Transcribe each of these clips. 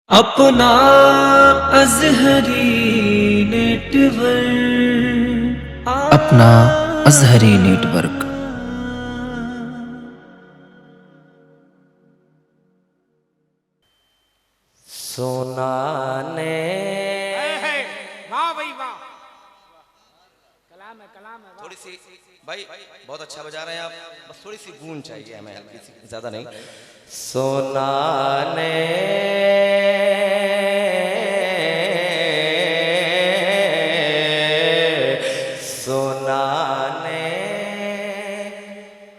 अपना अज़हरी नेटवर्क अपना अज़हरी नेटवर्क। सोना ने वाह भाई वाह, कलाम है वाह। थोड़ी सी भाई बहुत अच्छा बजा रहे हैं आप, बस थोड़ी सी गूंज चाहिए हमें, हल्की सी, ज्यादा नहीं। सोना ने सोना ने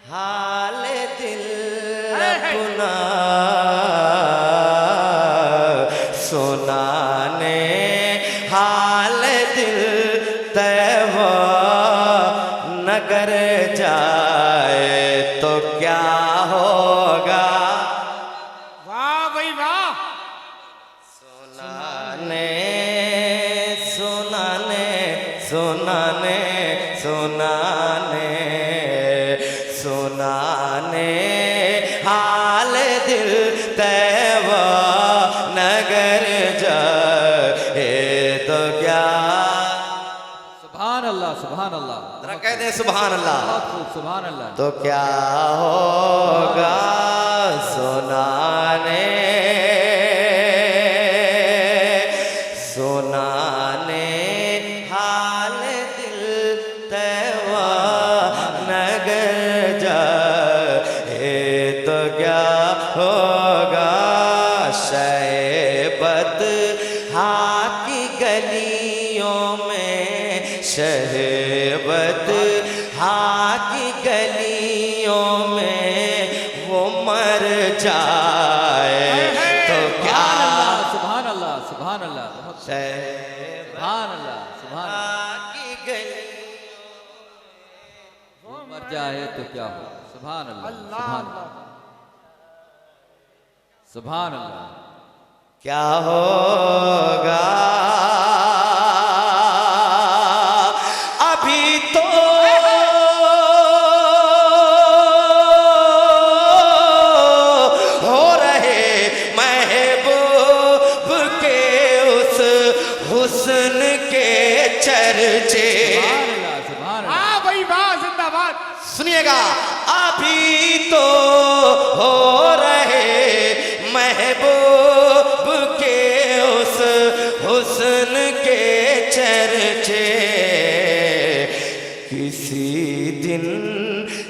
हाल दिल अपना सोना ने हाल दिल तैवा नगर जाए तो क्या होगा। वाह भाई वाह, सोना ने सोना ने सोना ने सोना ने सोना ने हाल दिल तैवा नगर जाए तो क्या। सुभान अल्लाह, सुभान अल्लाह, जरा कह दे सुभान अल्लाह। बहुत खूब, सुभान अल्लाह। तो क्या होगा सोना ने सोना ने हाल दिल तैवा नगर जाए तो क्या होगा। शहबत हाथी गलियों में शहबत हाथी गलियों में वो मर जाए तो क्या। सुभान अल्लाह, सुभान अल्लाह, बहुत शहबत सुभान अल्लाह, सुभान अल्लाह। हाथी गलियों वो मर जाए तो क्या हो। सुभान अल्लाह, सुभान अल्लाह, सुभान अल्लाह। क्या होगा। अभी तो हो रहे महबूब के उस हुस्न के चर्चे। सुभान अल्लाह, सुभान अल्लाह। वाह भाई वाह, जिंदाबाद। सुनिएगा, अभी तो हो रहे महबूब के उस हुस्न के चर्चे। किसी दिन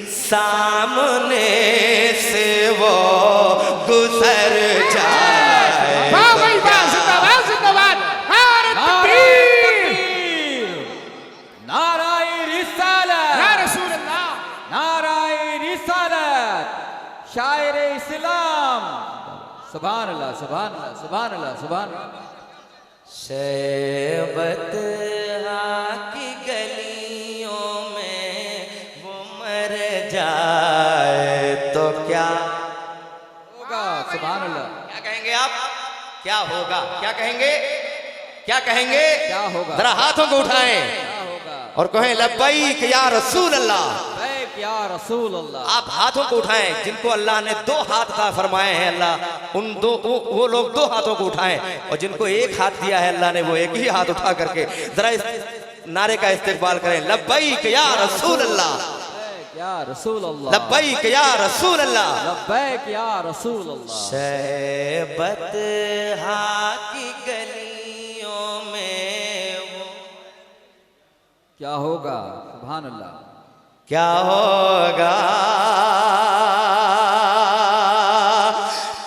सामने से वो गुजर जाए। वाह भाई वाह, जिंदाबाद जिंदाबाद। नारे तकबीर, नाराए रिसालत, या रसूल अल्लाह। नाराए रिसालत, शायर इस्लाम। सुभान अल्लाह, सुभान अल्लाह, सुभान अल्लाह, सुभान अल्लाह। शहबत की गलियों में वो मर जाए तो क्या होगा। सुभान अल्लाह। क्या कहेंगे आप। क्या होगा, क्या कहेंगे, क्या कहेंगे। क्या होगा। जरा हाथों को उठाएं क्या होगा। और कहें लब्बैक या रसूल अल्लाह। बैक या रसूल अल्लाह। आप हाथों को उठाएं, जिनको अल्लाह ने दो हाथ का फरमाए हैं अल्लाह उन दो वो लोग दो हाथों को उठाएं, और जिनको एक हाथ दिया है अल्लाह ने वो एक ही हाथ उठा करके जरा इस नारे का इस्तेकबाल करें। लब्बैक या रसूल अल्लाह, लब्बैक या रसूल अल्लाह, लब्बैक या रसूल अल्लाह। लब्बैक या रसूल अल्लाह। शहबत हाथी गलियों में वो क्या होगा। सुभान अल्लाह। क्या होगा।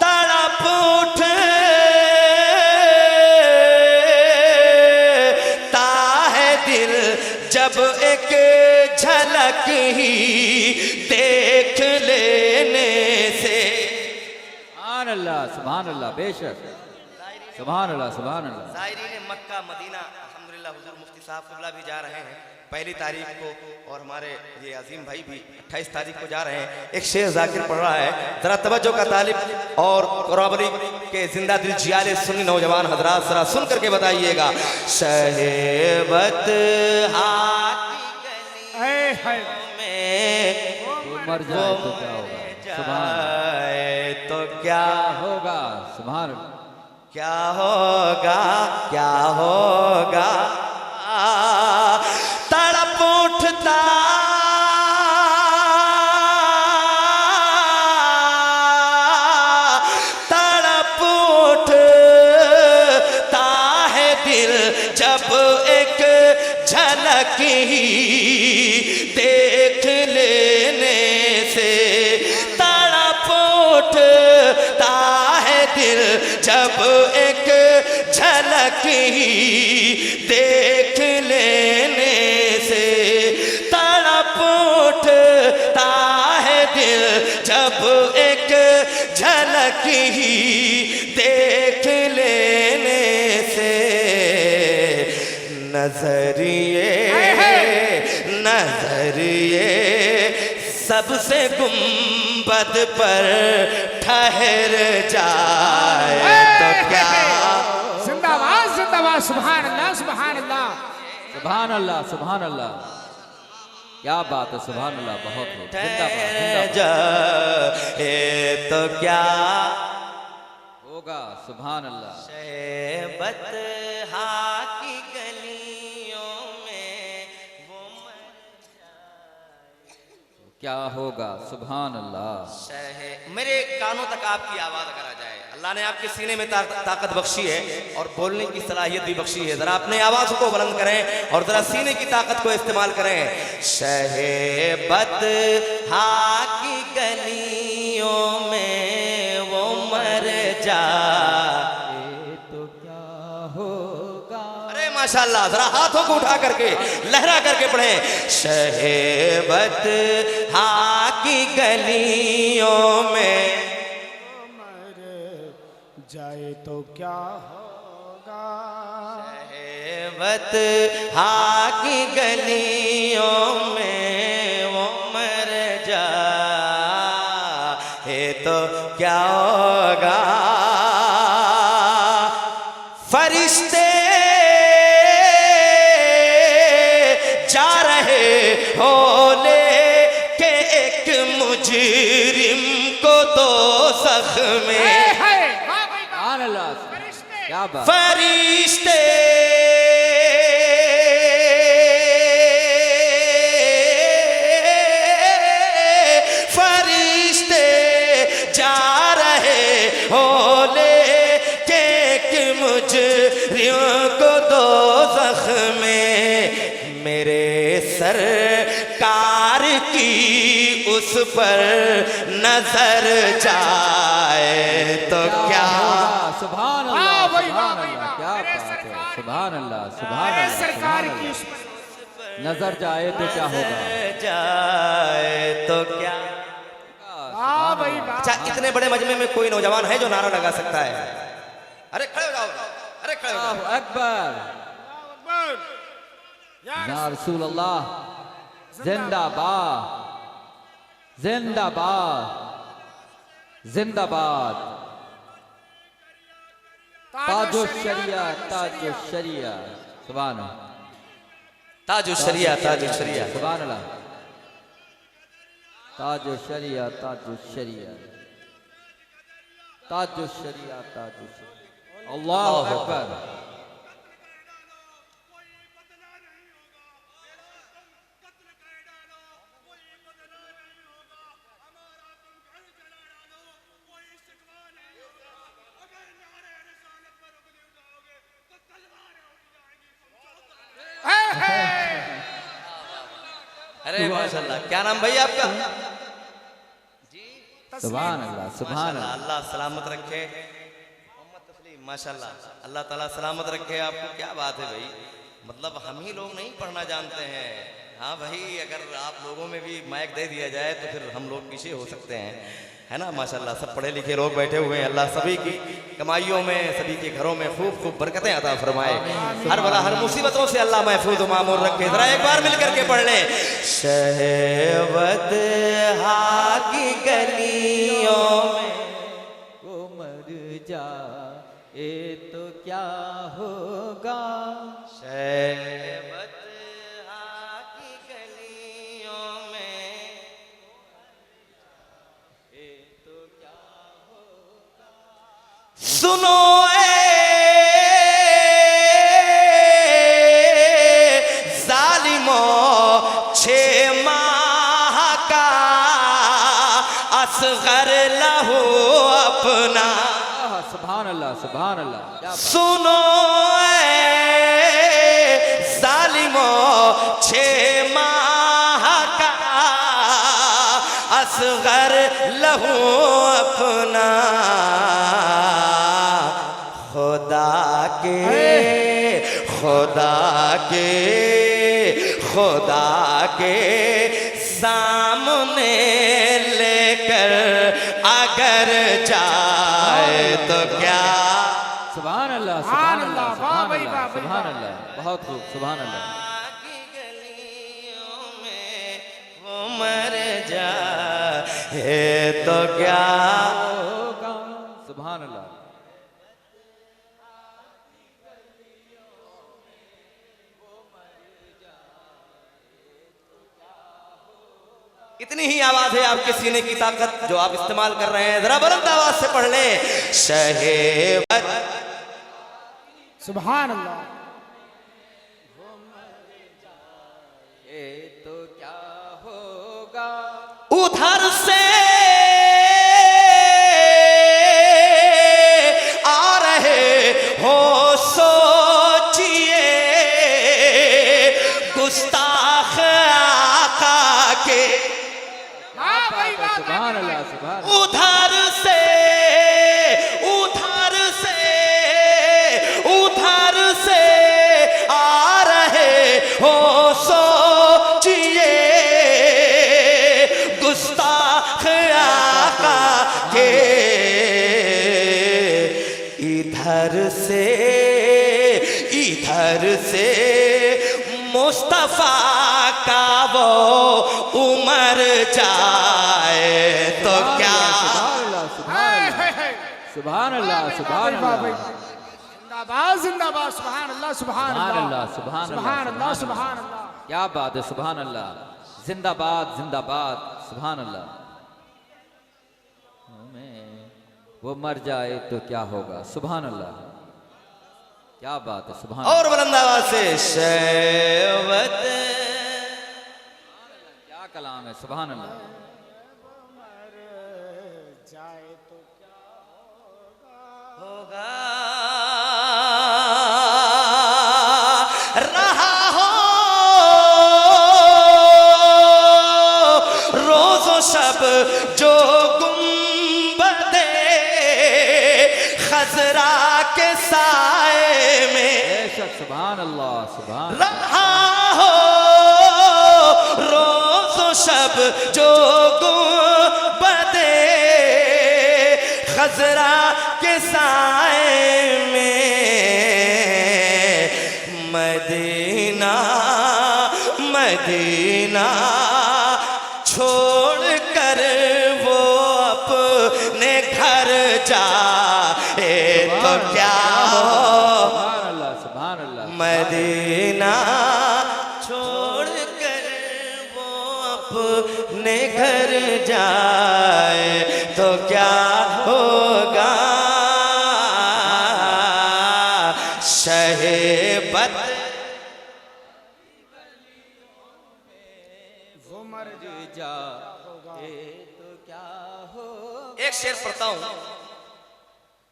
तड़प उठता है दिल जब एक झलक ही देख लेने से। सुभान अल्लाह, सुभान अल्लाह, बेशक। सुभान अल्लाह, सुभान अल्लाह। ज़ायरीन मक्का मदीना अल्हम्दुलिल्लाह हुजूर मुफ्ती साहब क़िबला भी जा रहे हैं पहली तारीख को, और हमारे ये अजीम भाई भी 28 तारीख को जा रहे हैं। एक शेर जाकिर पढ़ रहा है, जरा तवज्जो का तालिब और कुराबरी के जिंदा दिल जियाले सुन्नी नौजवान हजरात जरा सुन करके बताइएगा। शहबत हाथी गलियों में वो मर जाए तो क्या होगा। सुभान अल्लाह। जाए तो क्या होगा। सुभान अल्लाह। क्या होगा क्या होगा, तड़प उठता तड़प उठता है दिल जब एक झलक ही देख लेने से, तड़प उठता है दिल जब एक झलक ही देख लेने से, तड़प उठता है दिल जब एक झलक ही देख लेने से। नजरिए नजरिए सबसे गुंबद पर ठहर जाए तो क्या। जिंदाबाद जिंदाबाद, सुभान अल्लाह सुभान अल्लाह। सुभान अल्लाह सुभान अल्लाह, क्या बात है, सुभान अल्लाह, बहुत हो। ठहर जाए तो क्या होगा, सुभान अल्लाह। शहबत हा की गलियों में वो क्या होगा, सुभान अल्लाह। मेरे कानों तक आपकी आवाज अगर आ जाए, अल्लाह ने आपके सीने में ताकत बख्शी है और बोलने की सलाहियत भी बख्शी है, जरा अपने आवाज को बुलंद करें और जरा सीने की ताकत को इस्तेमाल करें। शहबत हा की गलियों में वो मर जाए तो क्या होगा। अरे माशाल्लाह, जरा हाथों को उठा करके लहरा करके पढ़े। शहबत हा की गलियों में मर जाए तो क्या होगा। शहबत हा की गलियों में वो मर जाए तो क्या होगा। फरिश्ते जा रहे हो लेके एक मुजरिम को दोज़ख में। सुभान अल्लाह, क्या बात। फरिश्ते फरिश्ते जा रहे हो लेके एक मुजरिम को दोज़ख में। मेरे सरकार की उस पर नजर जाए तो क्या। सुभान वाह अल्लाह भाई, वाह सुभान भाई, अल्लाह, वाह। क्या मेरे बात है, सरकार की- सुभान अल्लाह सुभान अरे अल्लाह, सरकार सुभान की अल्लाह। नजर जाए तो क्या होगा। जाए तो क्या। वाह भाई वाह। अच्छा, इतने बड़े मजमे में कोई नौजवान है जो नारा लगा सकता है। अरे खड़े हो जाओ, अरे खड़े हो जाओ। अल्लाहु अकबर, या रसूल अल्लाह, जिंदाबाद जिंदाबाद जिंदाबाद। ताजो शरिया ताजो शरिया, सुभान अल्लाह, ताजो शरिया ताजो शरिया। सुभान अल्लाह। ताजो शरिया ताजो शरिया ताजो शरिया ताजो शरिया। अल्लाहु अकबर। अरे माशाल्लाह, क्या नाम भैया आपका। सुभान अल्लाह सुभान माशाल्लाह, अल्लाह। अल्लाह सलामत रखे। मोहम्मद तस्लीम, माशाल्लाह, अल्लाह ताला सलामत रखे आपको। क्या बात है भाई, मतलब हम ही लोग नहीं पढ़ना जानते हैं। हाँ भाई, अगर आप लोगों में भी माइक दे दिया जाए तो फिर हम लोग पीछे हो सकते हैं, है ना। माशाल्लाह, सब पढ़े लिखे लोग बैठे हुए हैं। अल्लाह सभी की कमाइयों में, सभी के घरों में खूब खूब बरकतें अता फरमाए। हर बला हर मुसीबतों से अल्लाह महफूज मामूर रखे। जरा एक बार मिल करके पढ़ लें। शहवत हा की गलियों में वो मर जाए तो क्या होगा। शहवत हा की गलियों में सुनो ए सुभान अल्लाह सुभान अल्लाह। क्या बात। सुनो सालिमो 6 माह का असगर लहू अपना खुदा के सामने लेकर अगर जाए तो क्या। सुभान अल्लाह सुभान अल्लाह, वाह भाई, वाह भाई, सुभान अल्लाह। बहुत खूब सुभान अल्लाह। की गलियों में वो मर जाए तो क्या। होगा। सुभान अल्लाह। इतनी ही आवाज है आपके सीने की ताकत जो आप इस्तेमाल कर रहे हैं, जरा बुलंद आवाज से पढ़ ले। शहेबत सुभान अल्लाह। ये तो क्या होगा। उधर से आ रहे हो सोचिए गुस्ताख आका के। वाह भाई, वाह, सुभान अल्लाह सुभान। उधर से आ रहे हो सोचिए गुस्ताख आका के। इधर से मुस्तफा का वो उमर जाए तो क्या। सुभान अल्लाह सुभान वाह अल्लाह। भाई, जिंदाबाद जिंदाबाद। सुभान अल्लाह सुभान सुभान अल्लाह अल्लाह सुभान सुभान अल्लाह सुभान अल्लाह। क्या बात है। सुभान अल्लाह। जिंदाबाद जिंदाबाद। सुभान अल्लाह। वो मर जाए तो क्या होगा। सुभान अल्लाह। क्या बात है। सुभान और बुलंद आवाज से शहवत। क्या कलाम है। सुभान अल्लाह। जाए तो क्या होगा रहा हो रोज़ो शब जो गुंबदे खजरा के साए में। बेशक। सुभान अल्लाह सुभान। रहा हो रोज़ो शब जो गुंबदे खजरा के साए में। मदीना छोड़ कर वो अपने घर जाए तो क्या हो। सुभान अल्लाह सुभान अल्लाह। मदीना छोड़ कर वो अपने घर जाए तो क्या होगा। शहेबत वो मर जा होगा। तो क्या हो। एक शेर पढ़ता हूँ,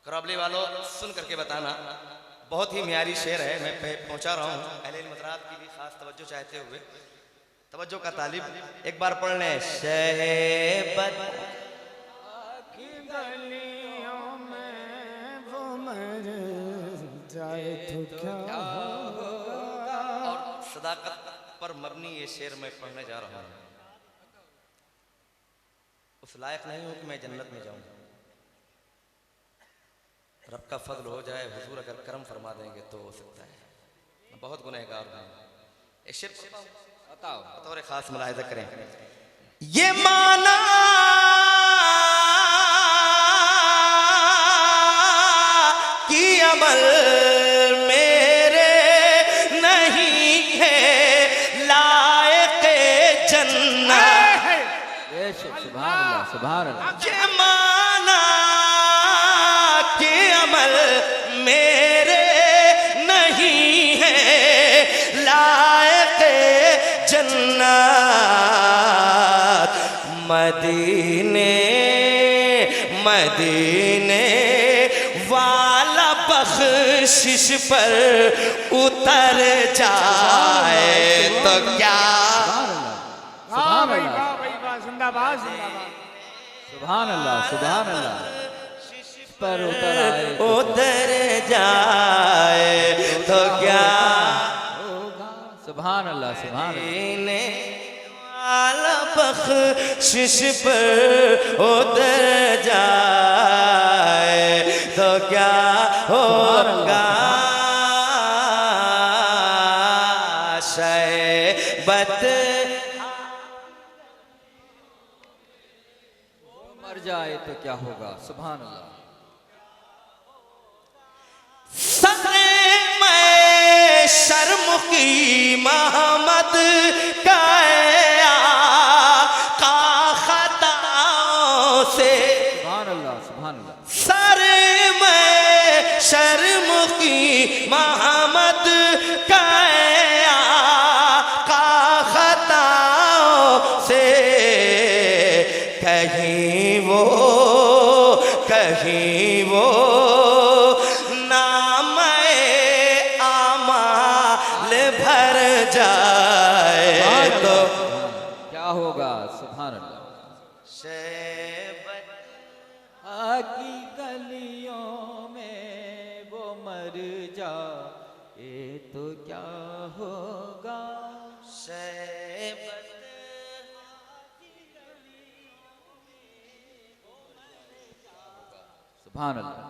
कराबली वालों सुन करके बताना। बहुत ही म्यारी शेर है, मैं पहुंचा रहा हूँ अहले मज़रात की भी खास तवज्जो चाहते हुए। तवज्जो का तालिब एक बार पढ़ लें। शहेबत की गलियों में वो मर जाए तो क्या होगा। और सदाकत पर मबनी ये शेर मैं पढ़ने जा रहा हूँ। उस लायक नहीं हूँ कि मैं जन्नत में जाऊँ। रब का फजल हो जाए, हुजूर अगर करम फरमा देंगे तो हो सकता है। मैं बहुत गुनहगार हूँ। एक शेर बताओ। बतौर खास मुलाहिजा करें। ये माना कि अमल मेरे नहीं है लायक जन्नत। बेशक। सुभान अल्लाह सुभान अल्लाह। ये माना कि अमल मेरे नहीं है लायक जन्नत। मदीने बख्शिश पर उतर जाए तो क्या। वाह भाई वाह भाई वाह, जिंदाबाद जिंदाबाद। सुभान अल्लाह सुभान अल्लाह। पर उतर आए उतर जाए तो क्या होगा। सुभान अल्लाह सुभान अल्लाह। जीने वाला बख्शिश पर उतर जाए तो क्या होगा। शैबत मर जाए तो क्या होगा। सुभान अल्लाह। मैं शर्म की मोहम्मद का खताओं से सुभान अल्लाह सुभान अल्लाह। सर मैं शर्म की मोहम्मद का खताओं से कहीं वो भर जाए तो क्या होगा। सुभान अल्लाह। की गलियों में वो मर जाए तो क्या होगा। सुभान अल्लाह।